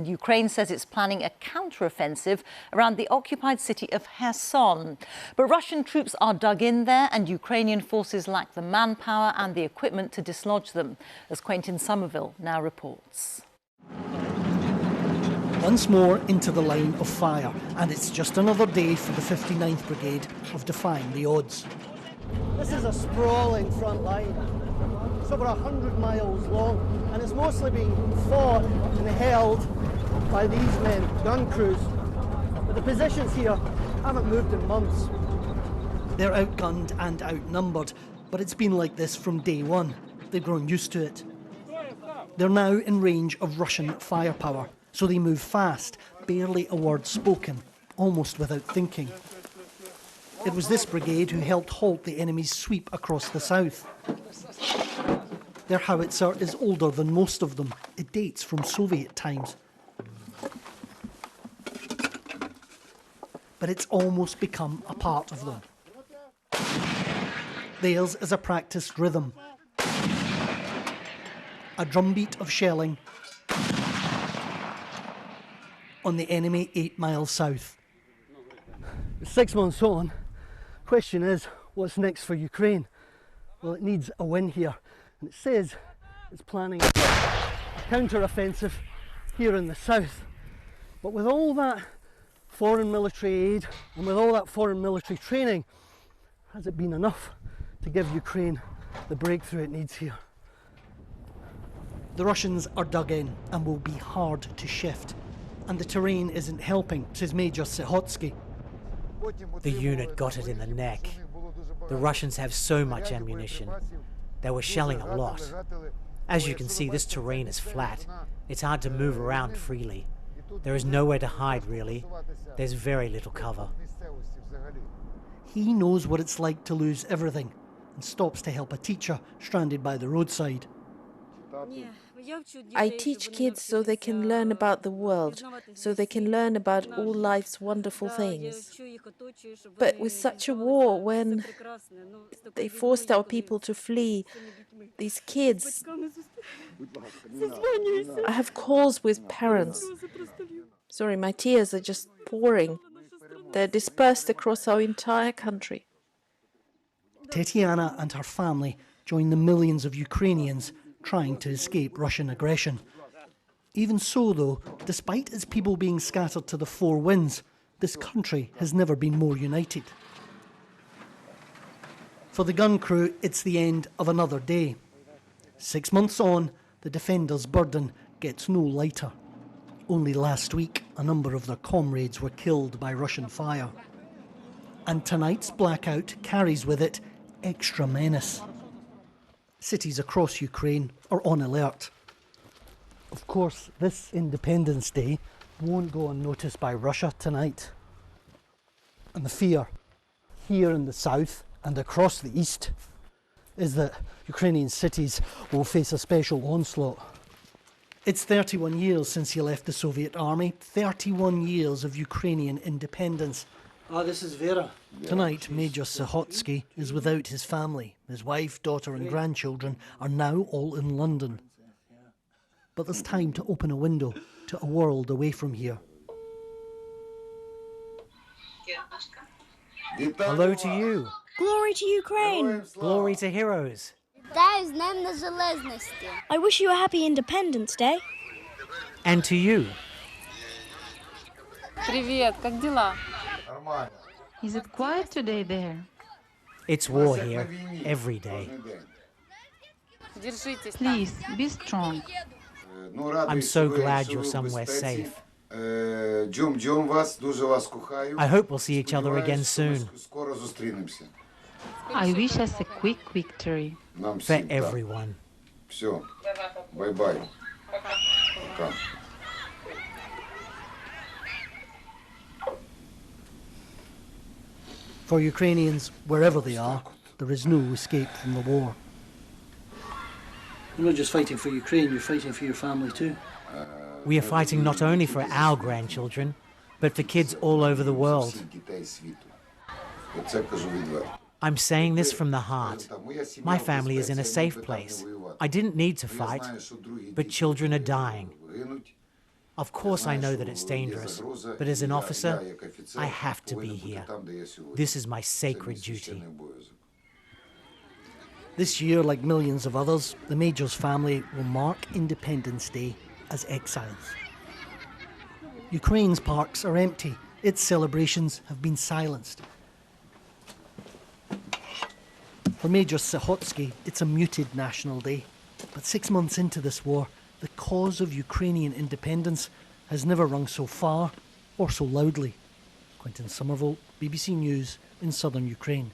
Ukraine says it's planning a counter-offensive around the occupied city of Kherson. But Russian troops are dug in there and Ukrainian forces lack the manpower and the equipment to dislodge them, as Quentin Sommerville now reports. Once more into the line of fire, and it's just another day for the 59th Brigade of defying the odds. This is a sprawling front line. It's over 100 miles long, and it's mostly being fought and held by these men, gun crews. But the positions here haven't moved in months. They're outgunned and outnumbered, but it's been like this from day one. They've grown used to it. They're now in range of Russian firepower, so they move fast, barely a word spoken, almost without thinking. It was this brigade who helped halt the enemy's sweep across the south. Their howitzer is older than most of them. It dates from Soviet times. But it's almost become a part of them. Theirs is a practiced rhythm. A drumbeat of shelling on the enemy 8 miles south. 6 months on, question is, what's next for Ukraine? Well, it needs a win here. And it says it's planning a counter-offensive here in the south. But with all that foreign military aid and with all that foreign military training, has it been enough to give Ukraine the breakthrough it needs here? The Russians are dug in and will be hard to shift. And the terrain isn't helping, says Major Sihotsky. The unit got it in the neck. The Russians have so much ammunition. They were shelling a lot. As you can see, this terrain is flat. It's hard to move around freely. There is nowhere to hide, really. There's very little cover. He knows what it's like to lose everything and stops to help a teacher stranded by the roadside. I teach kids so they can learn about the world, so they can learn about all life's wonderful things. But with such a war, when they forced our people to flee, these kids... I have calls with parents. Sorry, my tears are just pouring. They're dispersed across our entire country. Tetiana and her family join the millions of Ukrainians trying to escape Russian aggression. Even so, though, despite its people being scattered to the four winds, this country has never been more united. For the gun crew, it's the end of another day. 6 months on, the defenders' burden gets no lighter. Only last week, a number of their comrades were killed by Russian fire. And tonight's blackout carries with it extra menace. Cities across Ukraine are on alert. Of course, this Independence Day won't go unnoticed by Russia tonight. And the fear here in the south and across the east is that Ukrainian cities will face a special onslaught. It's 31 years since he left the Soviet army, 31 years of Ukrainian independence. This is Vera. Tonight, Major Sihotsky is without his family. His wife, daughter and grandchildren are now all in London. But there's time to open a window to a world away from here. Hello to you. Glory to Ukraine! Glory to heroes. I wish you a happy Independence Day. And to you. Привет, как дела? Is it quiet today there? It's war here, every day. Please, be strong. I'm so glad you're somewhere safe. I hope we'll see each other again soon. I wish us a quick victory. For everyone. Bye-bye. For Ukrainians, wherever they are, there is no escape from the war. You're not just fighting for Ukraine, you're fighting for your family too. We are fighting not only for our grandchildren, but for kids all over the world. I'm saying this from the heart. My family is in a safe place. I didn't need to fight, but children are dying. Of course I know that it's dangerous, but as an officer, I have to be here. This is my sacred duty. This year, like millions of others, the Major's family will mark Independence Day as exiles. Ukraine's parks are empty. Its celebrations have been silenced. For Major Sahotsky, it's a muted national day. But 6 months into this war, the cause of Ukrainian independence has never rung so far or so loudly. Quentin Sommerville, BBC News in southern Ukraine.